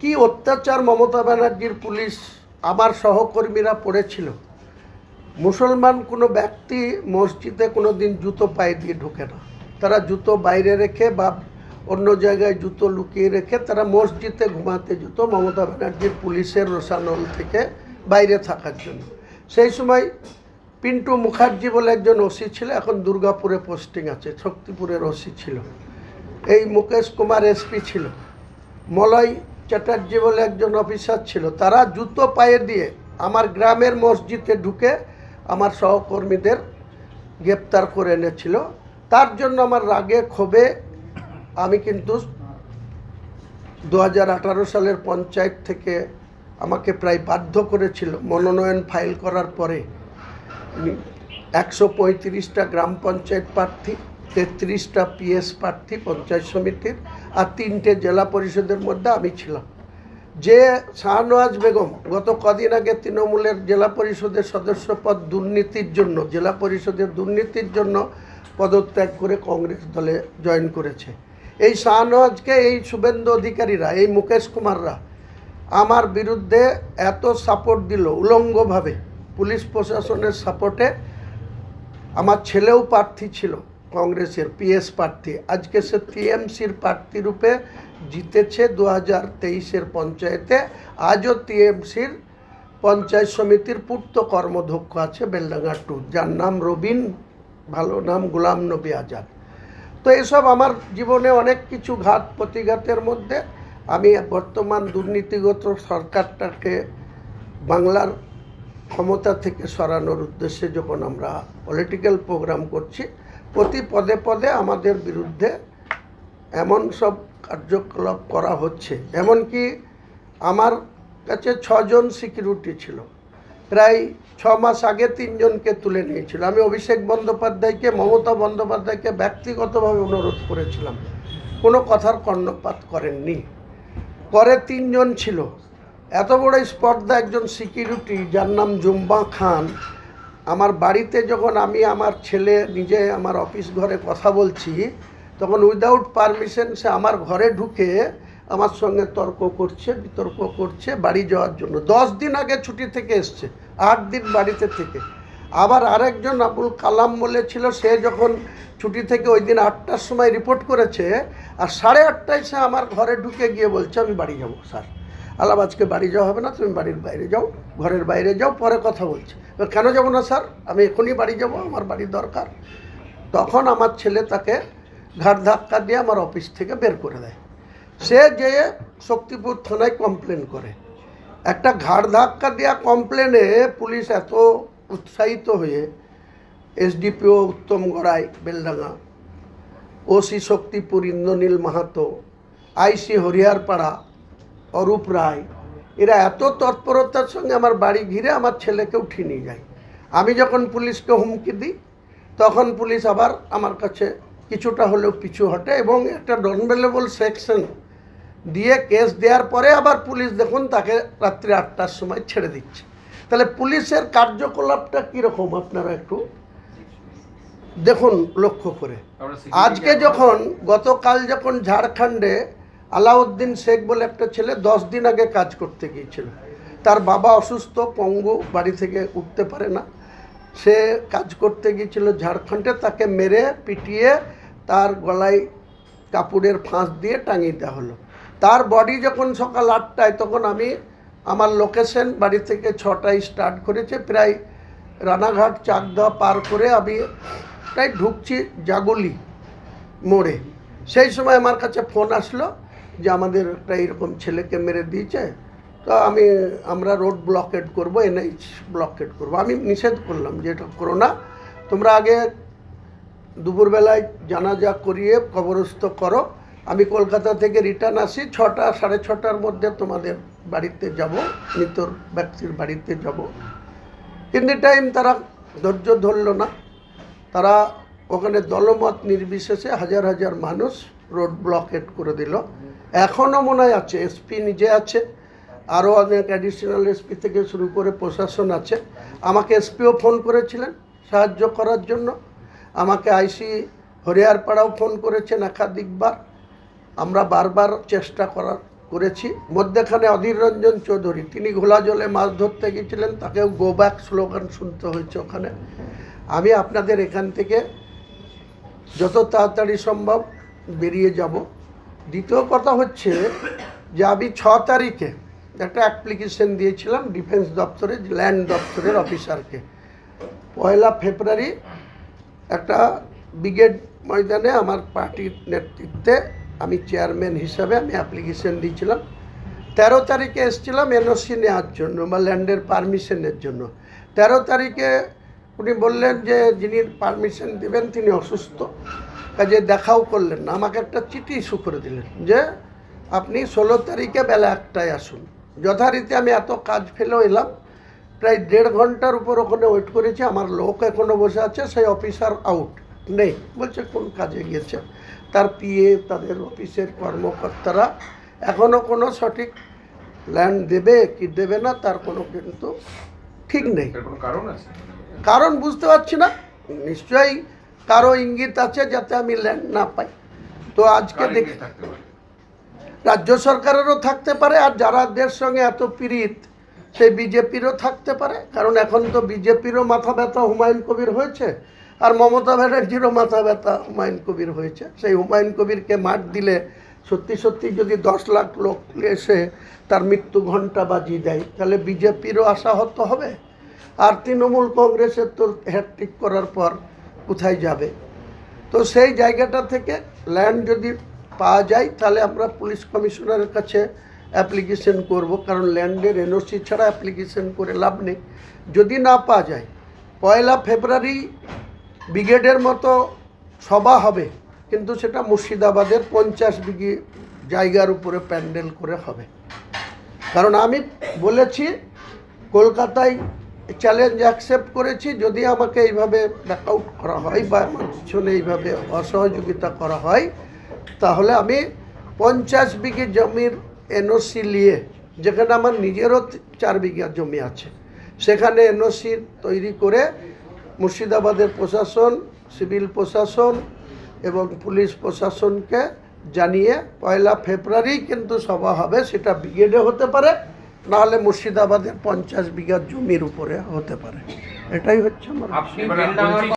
কি অত্যাচার মমতা ব্যানার্জির পুলিশ আমার সহকর্মীরা পড়েছিল। মুসলমান কোনো ব্যক্তি মসজিদে কোনো দিন জুতো পায়ে দিয়ে ঢোকে না, তারা জুতো বাইরে রেখে বা অন্য জায়গায় জুতো লুকিয়ে রেখে তারা মসজিদে ঘুমাতে যেত মমতা ব্যানার্জির পুলিশের রোষানল থেকে বাইরে থাকার জন্য। সেই সময় পিন্টু মুখার্জি বলে একজন ওসি ছিল, এখন দুর্গাপুরে পোস্টিং আছে, শক্তিপুরের ওসি ছিল। এই মুকেশ কুমার এসপি ছিল, মলয় চ্যাটার্জি বলে একজন অফিসার ছিল। তারা জুতো পায়ে দিয়ে আমার গ্রামের মসজিদে ঢুকে আমার সহকর্মীদের গ্রেপ্তার করে এনেছিল। তার জন্য আমার রাগে ক্ষোভে আমি কিন্তু 2018 সালের পঞ্চায়েত থেকে আমাকে প্রায় বাধ্য করেছিল মনোনয়ন ফাইল করার পরে 135টা গ্রাম পঞ্চায়েত প্রার্থী, 33টা পিএস প্রার্থী পঞ্চায়েত সমিতির, আর 3টে জেলা পরিষদের মধ্যে আমি ছিলাম। যে শাহনওয়াজ বেগম গত কদিন আগে তৃণমূলের জেলা পরিষদের সদস্য পদ দুর্নীতির জন্য, জেলা পরিষদের দুর্নীতির জন্য পদত্যাগ করে কংগ্রেস দলে জয়েন করেছে, এই শাহনওয়াজকে এই শুভেন্দু অধিকারীরা, এই মুকেশ কুমাররা আমার বিরুদ্ধে এত সাপোর্ট দিল উলঙ্গভাবে, পুলিশ প্রশাসনের সাপোর্টে। আমার ছেলেও প্রার্থী ছিল কংগ্রেসের পিএস প্রার্থী, আজকে সে টিএমসির প্রার্থী রূপে জিতেছে 2023-এর পঞ্চায়েতে। আজও টিএমসির পঞ্চায়েত সমিতির পূর্ত কর্মধ্যক্ষ আছে বেলডাঙ্গা 2, যার নাম রবিন, ভালো নাম গোলাম নবী আজাদ। তো এসব আমার জীবনে অনেক কিছু ঘাত প্রতিঘাতের মধ্যে আমি বর্তমান দুর্নীতিগত সরকারটাকে বাংলার ক্ষমতা থেকে সরানোর উদ্দেশ্যে যখন আমরা পলিটিক্যাল প্রোগ্রাম করছি, প্রতি পদে পদে আমাদের বিরুদ্ধে এমন সব কার্যকলাপ করা হচ্ছে। এমনকি আমার কাছে 6 জন সিকিউরিটি ছিল, প্রায় 6 মাস আগে 3 জনকে তুলে নিয়েছিল। আমি অভিষেক বন্দ্যোপাধ্যায়কে, মমতা বন্দ্যোপাধ্যায়কে ব্যক্তিগতভাবে অনুরোধ করেছিলাম, কোনো কথার কর্ণপাত করেননি। পরে 3 জন ছিল। এত বড় স্পর্ধা একজন সিকিউরিটি যার নাম জুম্বা খান, আমার বাড়িতে যখন আমি আমার ছেলে নিজে আমার অফিস ঘরে কথা বলছি, তখন উইদাউট পারমিশন সে আমার ঘরে ঢুকে আমার সঙ্গে তর্ক করছে, বিতর্ক করছে বাড়ি যাওয়ার জন্য। 10 দিন আগে ছুটি থেকে এসছে, 8 দিন বাড়িতে থেকে। আবার আরেকজন আবুল কালাম বলেছিল, সে যখন ছুটি থেকে ওই দিন 8টার সময় রিপোর্ট করেছে, আর 8:30টায় সে আমার ঘরে ঢুকে গিয়ে বলছে আমি বাড়ি যাব। স্যার আলাপ আজকে বাড়ি যাওয়া হবে না, তুমি বাড়ির বাইরে যাও, ঘরের বাইরে যাও, পরে কথা বলছে। কেন যাব না স্যার, আমি এখনই বাড়ি যাব, আমার বাড়ি দরকার। তখন আমার ছেলে তাকে ঘাড় ধাক্কা দিয়ে আমার অফিস থেকে বের করে দেয়। সে যেয়ে শক্তিপুর থানায় কমপ্লেন করে। একটা ঘাড় ধাক্কা দেওয়া কমপ্লেনে পুলিশ এত উৎসাহিত হয়ে এসডিপিও উত্তম গড়াই বেলডাঙ্গা, ওসি শক্তিপুর ইন্দ্রনীল মাহাতো, আইসি হরিয়ারপাড়া অরূপ রায়, এরা এত তৎপরতার সঙ্গে আমার বাড়ি ঘিরে আমার ছেলেকে উঠিয়ে নিয়ে যায়। আমি যখন পুলিশকে হুমকি দিই, তখন পুলিশ আবার আমার কাছে কিছুটা হলেও পিছু হটে এবং একটা নন বেলেবল সেকশন দিয়ে কেস দেওয়ার পরে আবার পুলিশ দেখুন তাকে রাত্রি 8টার সময় ছেড়ে দিচ্ছে। তাহলে পুলিশের কার্যকলাপটা কীরকম আপনারা একটু দেখুন লক্ষ্য করে। আজকে যখন গতকাল যখন ঝাড়খণ্ডে আলাউদ্দিন শেখ বলে একটা ছেলে 10 দিন আগে কাজ করতে গিয়েছিল, তার বাবা অসুস্থ, পঙ্গু, বাড়ি থেকে উঠতে পারে না, সে কাজ করতে গিয়েছিল ঝাড়খণ্ডে, তাকে মেরে পিটিয়ে তার গলায় কাপড়ের ফাঁস দিয়ে টাঙিয়ে দেওয়া হলো। তার বডি যখন সকাল 8টায়, তখন আমি আমার লোকেশন বাড়ি থেকে 6টায় স্টার্ট করেছে, প্রায় রানাঘাট চাকদা পার করে আমি প্রায় ঢুকছি জাগুলি মোড়ে। সেই সময় আমার কাছে ফোন আসলো যে আমাদের একটা এরকম ছেলেকে মেরে দিয়েছে, তো আমরা রোড ব্লকেট করব, এনএইচ ব্লকেট করব। আমি নিষেধ করলাম যে এটা করো না, তোমরা আগে দুপুরবেলায় জানাজা করিয়ে কবরস্থ করো, আমি কলকাতা থেকে রিটার্ন আসি 6টা 6:30টার মধ্যে তোমাদের বাড়িতে যাব, মৃতর ব্যক্তির বাড়িতে যাব। কিন্তু টাইম তারা ধৈর্য ধরল না, তারা ওখানে দলমত নির্বিশেষে হাজার হাজার মানুষ রোড ব্লকেট করে দিল। এখনও মনে হয় আছে, এসপি নিজে আছে, আরও অনেক অ্যাডিশনাল এসপি থেকে শুরু করে প্রশাসন আছে। আমাকে এসপিও ফোন করেছিলেন সাহায্য করার জন্য, আমাকে আইসি হরিয়ারপাড়াও ফোন করেছেন একাধিকবার। আমরা বারবার চেষ্টা করার করেছি। মধ্যেখানে অধীর রঞ্জন চৌধুরী, তিনি ঘোলা জলে মাছ ধরতে গিয়েছিলেন, তাকেও গো ব্যাক স্লোগান শুনতে হয়েছে ওখানে। আমি আপনাদের এখান থেকে যত তাড়াতাড়ি সম্ভব বেরিয়ে যাব। দ্বিতীয় কথা হচ্ছে যে আমি 6 তারিখে একটা অ্যাপ্লিকেশন দিয়েছিলাম ডিফেন্স দপ্তরে, ল্যান্ড দপ্তরের অফিসারকে। 1 ফেব্রুয়ারি একটা ব্রিগেড ময়দানে আমার পার্টির নেতৃত্বে আমি চেয়ারম্যান হিসাবে আমি অ্যাপ্লিকেশন দিয়েছিলাম। 13 তারিখে এসেছিলাম এনওসি নেওয়ার জন্য বা ল্যান্ডের পারমিশনের জন্য। 13 তারিখে উনি বললেন যে যিনি পারমিশন দেবেন তিনি অসুস্থ, কাজে দেখাও করলেন না। আমাকে একটা চিঠি ইস্যু করে দিলেন যে আপনি 16 তারিখে বেলা 1টায় আসুন। যথারীতি আমি এত কাজ ফেলেও এলাম, প্রায় 1.5 ঘন্টার উপর ওখানে ওয়েট করেছি। আমার লোক এখনও বসে আছে, সেই অফিসার আউট নেই, বলছে কোন কাজে গিয়েছে। তার পিএ, তাদের অফিসের কর্মকর্তারা এখনও কোনো সঠিক ল্যান্ড দেবে কি দেবে না তার কোনো কিন্তু ঠিক নেই। কারণ বুঝতে পারছি না, নিশ্চয়ই কারো ইঙ্গিত আছে যাতে আমি ল্যান্ড না পাই। তো আজকে দেখি রাজ্য সরকারেরও থাকতে পারে, আর যারাদের সঙ্গে এত পীড়িত সেই বিজেপিরও থাকতে পারে। কারণ এখন তো বিজেপিরও মাথা ব্যথা হুমায়ুন কবির হয়েছে, আর মমতা ব্যানার্জিরও মাথা ব্যথা হুমায়ুন কবির হয়েছে। সেই হুমায়ুন কবিরকে মাঠ দিলে সত্যি সত্যি যদি 10 লাখ লোক এসে তার মৃত্যু ঘণ্টা বাজিয়ে দেয়, তাহলে বিজেপিরও আশাহত হবে। আর তৃণমূল কংগ্রেসের তো হ্যাট্রিক করার পর কোথায় যাবে? তো সেই জায়গাটা থেকে ল্যান্ড যদি পাওয়া যায় তাহলে আমরা পুলিশ কমিশনারের কাছে অ্যাপ্লিকেশন করব, কারণ ল্যান্ডের এনওসি ছাড়া অ্যাপ্লিকেশন করে লাভ নেই। যদি না পাওয়া যায় 1 ফেব্রুয়ারি ব্রিগেডের মতো সভা হবে, কিন্তু সেটা মুর্শিদাবাদের 50 বিঘি জায়গার উপরে প্যান্ডেল করে হবে। কারণ আমি বলেছি কলকাতায় চ্যালেঞ্জ অ্যাকসেপ্ট করেছি, যদি আমাকে এইভাবে ব্যাকআউট করা হয় বা আমার পিছনে এইভাবে অসহযোগিতা করা হয়, তাহলে আমি 50 বিঘি জমির এনওসি নিয়ে, যেখানে আমার নিজেরও 4 বিঘা জমি আছে, সেখানে এনওসি তৈরি করে মুর্শিদাবাদের প্রশাসন, সিভিল প্রশাসন এবং পুলিশ প্রশাসনকে জানিয়ে 1 ফেব্রুয়ারি কিন্তু সভা হবে। সেটা ব্রিগেডে হতে পারে, নাহলে মুর্শিদাবাদের 50 বিঘা জমির উপরে হতে পারে। এটাই হচ্ছে আমার।